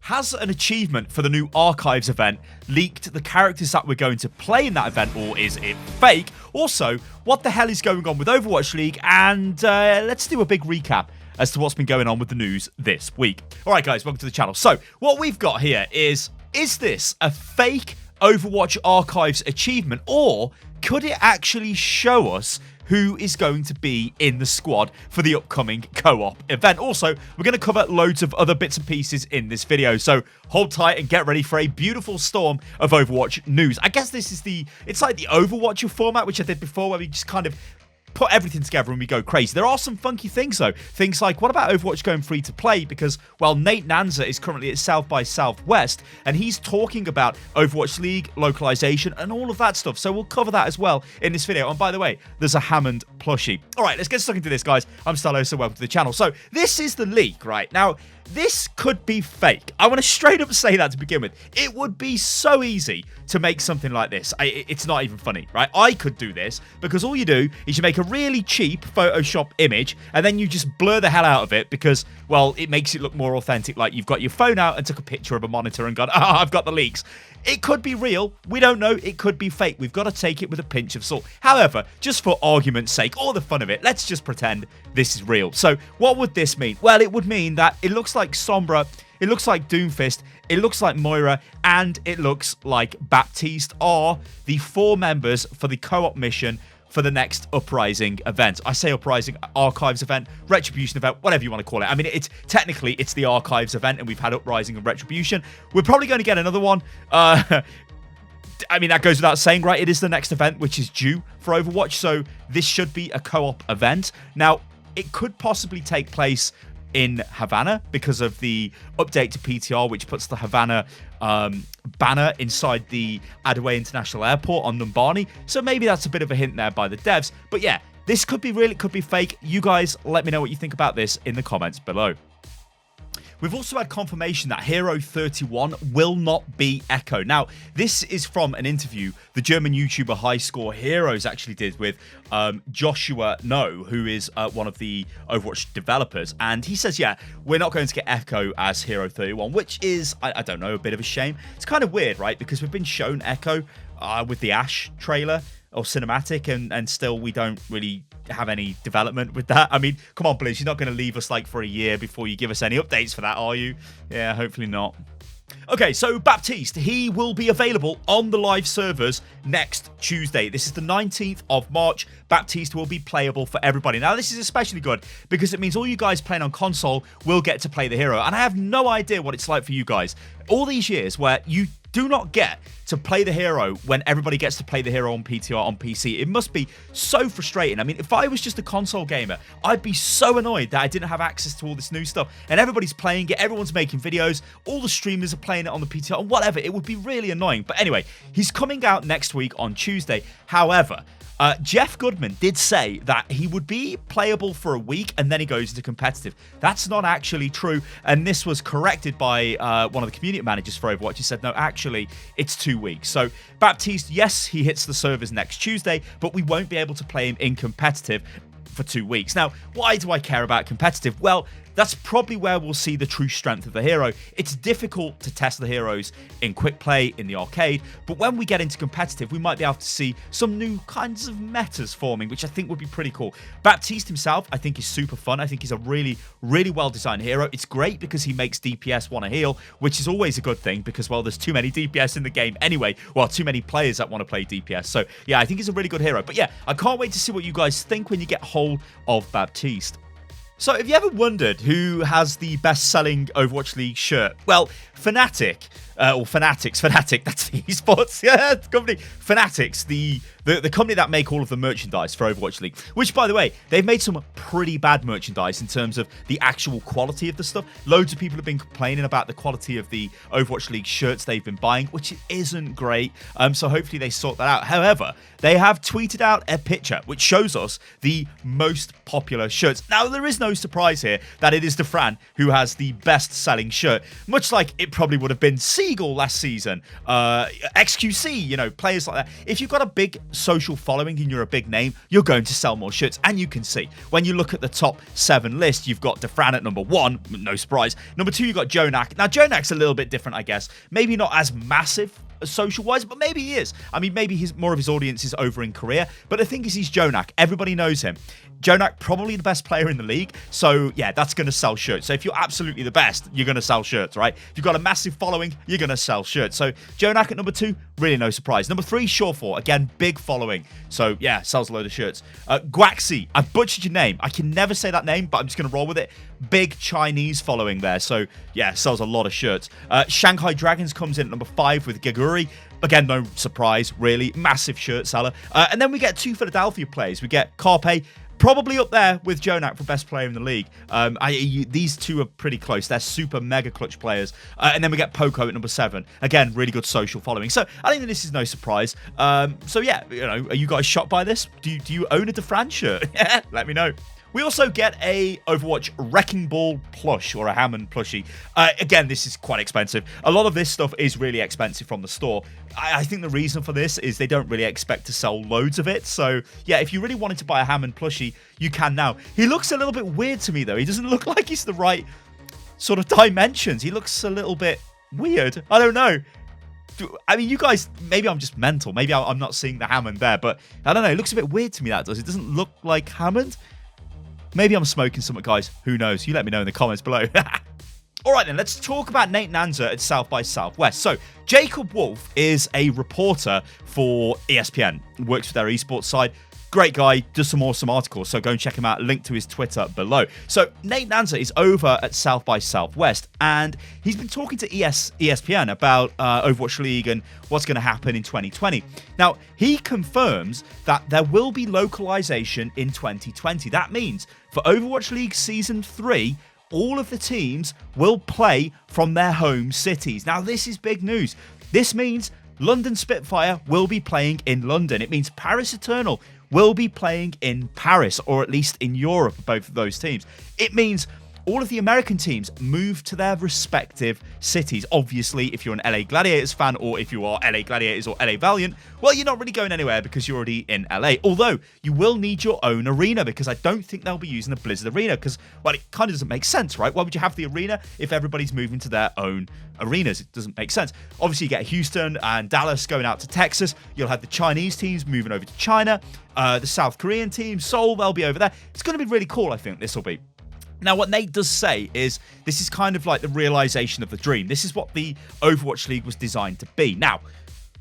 has an achievement for the new Archives event leaked the characters that we're going to play in that event, or is it fake? Also, what the hell is going on with Overwatch League? And let's do a big recap as to what's been going on with the news this week. Alright guys, welcome to the channel. So, what we've got here is this a fake Overwatch Archives achievement, or could it actually show us who is going to be in the squad for the upcoming co-op event? Also, we're going to cover loads of other bits and pieces in this video, so hold tight and get ready for a beautiful storm of Overwatch news. I guess this is it's like the Overwatcher format, which I did before, where we just kind of put everything together and we go crazy. There are some funky things though. Things like, what about Overwatch going free to play? Because, well, Nate Nanza is currently at South by Southwest and he's talking about Overwatch League, localization and all of that stuff. So we'll cover that as well in this video. And by the way, there's a Hammond plushie. All right, let's get stuck into this, guys. I'm Stylosa, welcome to the channel. So this is the leak, right? Now, this could be fake. I want to straight up say that to begin with. It would be so easy to make something like this. It's not even funny, right? I could do this because all you do is you make a really cheap Photoshop image and then you just blur the hell out of it because, well, it makes it look more authentic, like you've got your phone out and took a picture of a monitor and gone, I've got the leaks. It could be real. We don't know. It could be fake. We've got to take it with a pinch of salt. However, just for argument's sake, or the fun of it, let's just pretend this is real. So what would this mean? Well, it would mean that it looks like Sombra, it looks like Doomfist, it looks like Moira, and it looks like Baptiste are the 4 members for the co-op mission for the next Uprising event. I say Uprising, Archives event, Retribution event, whatever you want to call it. I mean, it's the Archives event, and we've had Uprising and Retribution. We're probably going to get another one. I mean, that goes without saying, right? It is the next event, which is due for Overwatch, so this should be a co-op event. Now, it could possibly take place in Havana because of the update to PTR, which puts the Havana banner inside the Adaway International Airport on Numbani. So maybe that's a bit of a hint there by the devs. But yeah, this could be real, it could be fake. You guys, let me know what you think about this in the comments below. We've also had confirmation that Hero 31 will not be Echo. Now, this is from an interview the German YouTuber High Score Heroes actually did with Joshua No, who is one of the Overwatch developers. And he says, yeah, we're not going to get Echo as Hero 31, which is, I don't know, a bit of a shame. It's kind of weird, right? Because we've been shown Echo with the Ash trailer or cinematic, and still we don't really have any development with that. I mean, come on, Blizz, you're not going to leave us like for a year before you give us any updates for that, are you? Yeah, hopefully not. Okay, so Baptiste, he will be available on the live servers next Tuesday. This is the 19th of March. Baptiste will be playable for everybody. Now, this is especially good because it means all you guys playing on console will get to play the hero. And I have no idea what it's like for you guys. All these years where you do not get to play the hero when everybody gets to play the hero on PTR on PC. It must be so frustrating. I mean, if I was just a console gamer, I'd be so annoyed that I didn't have access to all this new stuff. And everybody's playing it, everyone's making videos, all the streamers are playing it on the PTR, and whatever. It would be really annoying. But anyway, he's coming out next week on Tuesday. However, Jeff Goodman did say that he would be playable for a week and then he goes into competitive. That's not actually true, and this was corrected by one of the community managers for Overwatch. He said, no, actually, it's 2 weeks. So Baptiste, yes, he hits the servers next Tuesday, but we won't be able to play him in competitive for 2 weeks. Now, why do I care about competitive? Well, that's probably where we'll see the true strength of the hero. It's difficult to test the heroes in quick play in the arcade, but when we get into competitive, we might be able to see some new kinds of metas forming, which I think would be pretty cool. Baptiste himself, I think, is super fun. I think he's a really, really well-designed hero. It's great because he makes DPS want to heal, which is always a good thing because, well, there's too many DPS in the game anyway. Well, too many players that want to play DPS. So, yeah, I think he's a really good hero. But, yeah, I can't wait to see what you guys think when you get hold of Baptiste. So, have you ever wondered who has the best-selling Overwatch League shirt? Well, Fnatic, or Fanatics, Fnatic, that's the esports company. Fanatics, the company that make all of the merchandise for Overwatch League, which, by the way, they've made some pretty bad merchandise in terms of the actual quality of the stuff. Loads of people have been complaining about the quality of the Overwatch League shirts they've been buying, which isn't great. So hopefully they sort that out. However, they have tweeted out a picture which shows us the most popular shirts. Now, there is no surprise here that it is the Fran who has the best-selling shirt, much like it probably would have been Seagull last season, XQC, you know, players like that. If you've got a big social following and you're a big name, you're going to sell more shirts. And you can see, when you look at the top 7 list, you've got Defran at number 1, no surprise. Number 2, you've got Jonak. Now, Jonak's a little bit different, I guess. Maybe not as massive social-wise, but maybe he is. I mean, maybe more of his audience is over in Korea. But the thing is, he's Jonak. Everybody knows him. Jonak, probably the best player in the league. So, yeah, that's going to sell shirts. So, if you're absolutely the best, you're going to sell shirts, right? If you've got a massive following, you're going to sell shirts. So, Jonak at number 2, really no surprise. Number 3, Shawful. Again, big following. So, yeah, sells a load of shirts. Guaxi. I butchered your name. I can never say that name, but I'm just going to roll with it. Big Chinese following there. So, yeah, sells a lot of shirts. Shanghai Dragons comes in at number 5 with Gaguri. Again, no surprise, really. Massive shirt seller. And then we get 2 Philadelphia players. We get Carpe, probably up there with Jonak for best player in the league. These 2 are pretty close. They're super mega clutch players. And then we get Poco at number 7. Again, really good social following. So I think that this is no surprise. So yeah, are you guys shocked by this? Do you own a Defran shirt? Let me know. We also get a Overwatch Wrecking Ball plush, or a Hammond plushie. Again, this is quite expensive. A lot of this stuff is really expensive from the store. I think the reason for this is they don't really expect to sell loads of it. So, yeah, if you really wanted to buy a Hammond plushie, you can now. He looks a little bit weird to me, though. He doesn't look like he's the right sort of dimensions. He looks a little bit weird. I don't know. I mean, you guys, maybe I'm just mental. Maybe I'm not seeing the Hammond there. But, I don't know. It looks a bit weird to me, that does. It doesn't look like Hammond. Maybe I'm smoking something, guys. Who knows? You let me know in the comments below. All right, then. Let's talk about Nate Nanzer at South by Southwest. So, Jacob Wolf is a reporter for ESPN. Works for their esports side. Great guy. Does some awesome articles. So, go and check him out. Link to his Twitter below. So, Nate Nanzer is over at South by Southwest. And he's been talking to ESPN about Overwatch League and what's going to happen in 2020. Now, he confirms that there will be localization in 2020. That means for Overwatch League Season 3, all of the teams will play from their home cities. Now, this is big news. This means London Spitfire will be playing in London. It means Paris Eternal will be playing in Paris, or at least in Europe, both of those teams. It means all of the American teams move to their respective cities. Obviously, if you're an LA Gladiators fan, or if you are LA Gladiators or LA Valiant, well, you're not really going anywhere because you're already in LA. Although, you will need your own arena, because I don't think they'll be using the Blizzard Arena, because, well, it kind of doesn't make sense, right? Why would you have the arena if everybody's moving to their own arenas? It doesn't make sense. Obviously, you get Houston and Dallas going out to Texas. You'll have the Chinese teams moving over to China. The South Korean team, Seoul, they'll be over there. It's going to be really cool, I think, this will be. Now, what Nate does say is this is kind of like the realization of the dream. This is what the Overwatch League was designed to be. Now,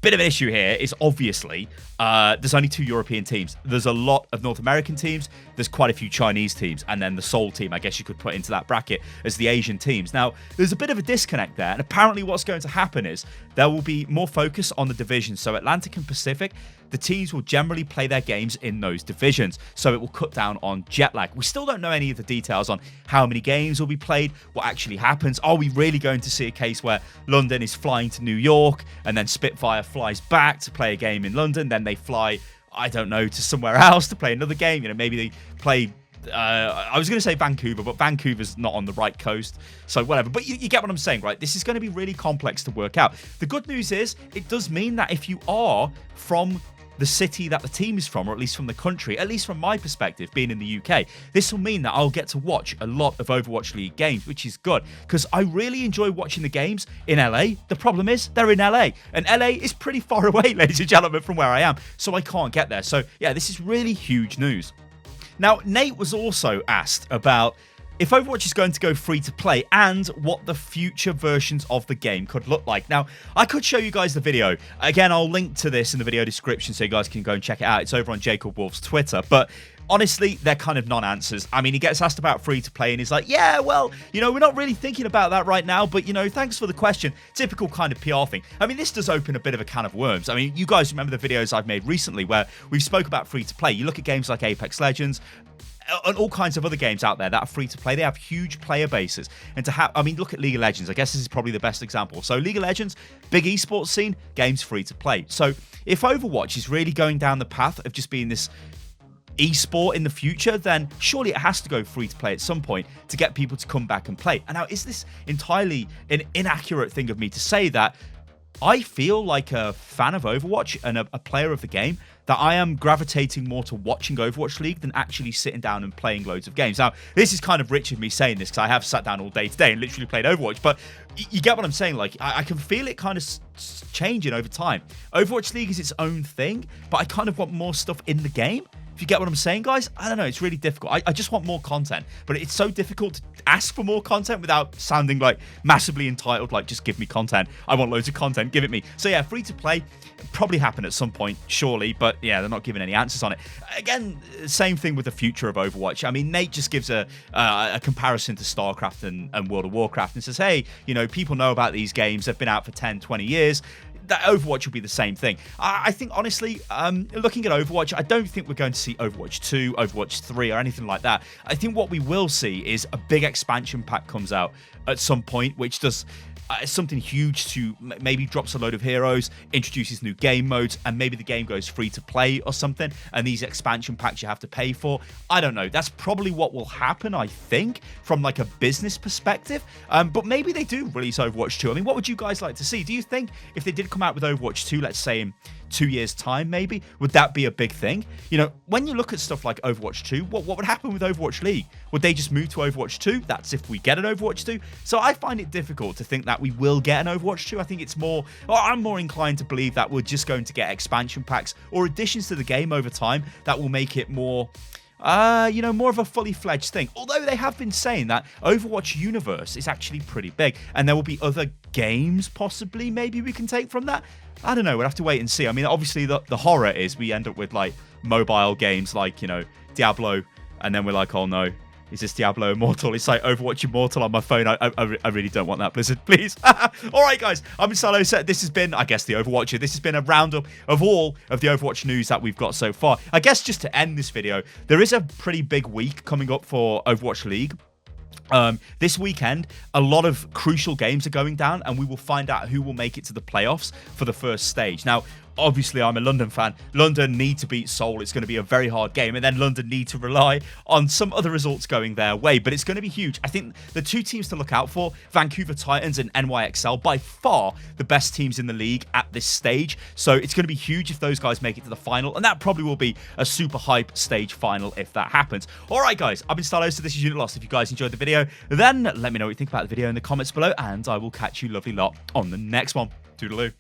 bit of an issue here is obviously there's only 2 European teams. There's a lot of North American teams. There's quite a few Chinese teams. And then the Seoul team, I guess you could put into that bracket as the Asian teams. Now, there's a bit of a disconnect there. And apparently what's going to happen is there will be more focus on the divisions. So Atlantic and Pacific, the teams will generally play their games in those divisions. So it will cut down on jet lag. We still don't know any of the details on how many games will be played, what actually happens. Are we really going to see a case where London is flying to New York and then Spitfire flies back to play a game in London, then they fly, I don't know, to somewhere else to play another game? You know, maybe they play I was going to say Vancouver, but Vancouver's not on the right coast, so whatever. But you get what I'm saying, right? This is going to be really complex to work out. The good news is it does mean that if you are from the city that the team is from, or at least from the country, at least from my perspective, being in the UK, this will mean that I'll get to watch a lot of Overwatch League games, which is good, because I really enjoy watching the games in LA. The problem is, they're in LA, and LA is pretty far away, ladies and gentlemen, from where I am, so I can't get there. So, yeah, this is really huge news. Now, Nate was also asked about if Overwatch is going to go free to play and what the future versions of the game could look like. Now, I could show you guys the video. Again, I'll link to this in the video description so you guys can go and check it out. It's over on Jacob Wolf's Twitter. But honestly, they're kind of non-answers. I mean, he gets asked about free to play and he's like, yeah, well, you know, we're not really thinking about that right now, but, you know, thanks for the question. Typical kind of PR thing. I mean, this does open a bit of a can of worms. I mean, you guys remember the videos I've made recently where we've spoke about free to play. You look at games like Apex Legends and all kinds of other games out there that are free to play. They have huge player bases. And to have, I mean, look at League of Legends. I guess this is probably the best example. So League of Legends, big esports scene, games free to play. So if Overwatch is really going down the path of just being this esport in the future, then surely it has to go free to play at some point to get people to come back and play. And now, is this entirely an inaccurate thing of me to say that I feel like a fan of Overwatch and a player of the game that I am gravitating more to watching Overwatch League than actually sitting down and playing loads of games. Now, this is kind of rich of me saying this because I have sat down all day today and literally played Overwatch, but you get what I'm saying. Like, I can feel it kind of changing over time. Overwatch League is its own thing, but I kind of want more stuff in the game. If you get what I'm saying, guys, I don't know. It's really difficult. I just want more content, but it's so difficult to ask for more content without sounding like massively entitled. Like, just give me content. I want loads of content. Give it me. So yeah, free to play probably happen at some point, surely. But yeah, they're not giving any answers on it. Again, same thing with the future of Overwatch. I mean, Nate just gives a comparison to StarCraft and World of Warcraft and says, hey, you know, people know about these games. They've been out for 10, 20 years. That Overwatch will be the same thing. I think, honestly, looking at Overwatch, I don't think we're going to see Overwatch 2, Overwatch 3, or anything like that. I think what we will see is a big expansion pack comes out at some point, which does something huge to maybe drops a load of heroes, introduces new game modes, and maybe the game goes free to play or something, and these expansion packs you have to pay for. I don't know. That's probably what will happen, I think, from like a business perspective. But maybe they do release Overwatch 2. I mean, what would you guys like to see? Do you think if they did come out with Overwatch 2, let's say in 2 years' time, maybe, would that be a big thing? You know, when you look at stuff like Overwatch 2, what would happen with Overwatch League? Would they just move to Overwatch 2? That's if we get an Overwatch 2. So I find it difficult to think that we will get an Overwatch 2. I think it's more, or I'm more inclined to believe that we're just going to get expansion packs or additions to the game over time that will make it more, you know, more of a fully fledged thing. Although they have been saying that Overwatch universe is actually pretty big and there will be other games possibly maybe we can take from that. I don't know. We'll have to wait and see. I mean, obviously the horror is we end up with like mobile games like, you know, Diablo, and then we're like, oh no, is this Diablo Immortal? It's like Overwatch Immortal on my phone. I really don't want that, Blizzard, please. All right, guys. I'm Stylosa. This has been, I guess, the Overwatcher. This has been a roundup of all of the Overwatch news that we've got so far. I guess just to end this video, there is a pretty big week coming up for Overwatch League. This weekend, a lot of crucial games are going down, and we will find out who will make it to the playoffs for the first stage. Now, obviously, I'm a London fan. London need to beat Seoul. It's going to be a very hard game, and then London need to rely on some other results going their way, but it's going to be huge. I think the two teams to look out for, Vancouver Titans and NYXL, by far the best teams in the league at this stage, so it's going to be huge if those guys make it to the final, and that probably will be a super hype stage final if that happens. All right, guys, I've been Stylosa. This is Unit Lost. If you guys enjoyed the video, then let me know what you think about the video in the comments below, and I will catch you lovely lot on the next one. Toodaloo.